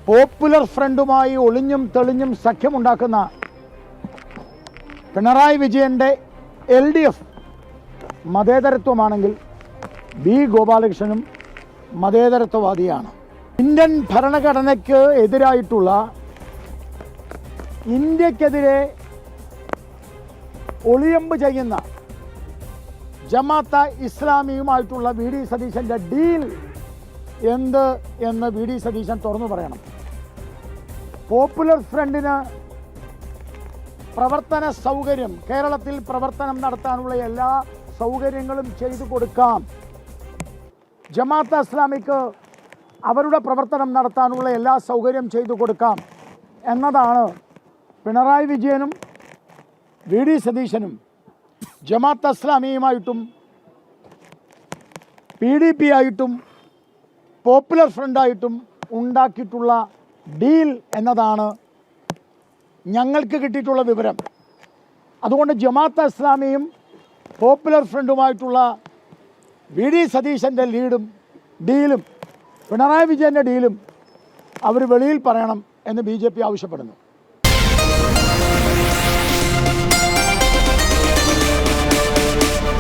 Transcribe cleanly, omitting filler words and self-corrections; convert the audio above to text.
Popular ഫ്രണ്ടുമായി ഒളിഞ്ഞും തെളിഞ്ഞും സഖ്യമുണ്ടാക്കുന്ന പിണറായി വിജയൻ്റെ LDF മതേതരത്വമാണെങ്കിൽ B ഗോപാലകൃഷ്ണനും മതേതരത്വവാദിയാണ്. Indian ഭരണഘടനയ്ക്ക് എതിരായിട്ടുള്ള, ഇന്ത്യക്കെതിരെ ഒളിയമ്പ് ചെയ്യുന്ന ജമാഅത്തെ ഇസ്ലാമിയുമായിട്ടുള്ള വി.ഡി. സതീശൻ്റെ ഡീൽ എന്ത് എന്ന് വി.ഡി. സതീശൻ തുറന്നു പറയണം. പോപ്പുലർ ഫ്രണ്ടിന് പ്രവർത്തന സൗകര്യം, കേരളത്തിൽ പ്രവർത്തനം നടത്താനുള്ള എല്ലാ സൗകര്യങ്ങളും ചെയ്തു കൊടുക്കാം. ജമാഅത്തെ ഇസ്ലാമിക്ക് അവരുടെ പ്രവർത്തനം നടത്താനുള്ള എല്ലാ സൗകര്യം ചെയ്തു കൊടുക്കാം എന്നതാണ് പിണറായി വിജയനും വി.ഡി. സതീശനും ജമാഅത്തെ ഇസ്ലാമിയുമായിട്ടും PDP ആയിട്ടും പോപ്പുലർ ഫ്രണ്ടായിട്ടും ഉണ്ടാക്കിയിട്ടുള്ള ഡീൽ എന്നതാണ് ഞങ്ങൾക്ക് കിട്ടിയിട്ടുള്ള വിവരം. അതുകൊണ്ട് ജമാഅത്തെ ഇസ്ലാമിയും പോപ്പുലർ ഫ്രണ്ടുമായിട്ടുള്ള വി.ഡി. സതീശൻ്റെ ഡീലും പിണറായി വിജയൻ്റെ ഡീലും അവർ വെളിയിൽ പറയണം എന്ന് BJP ആവശ്യപ്പെടുന്നു.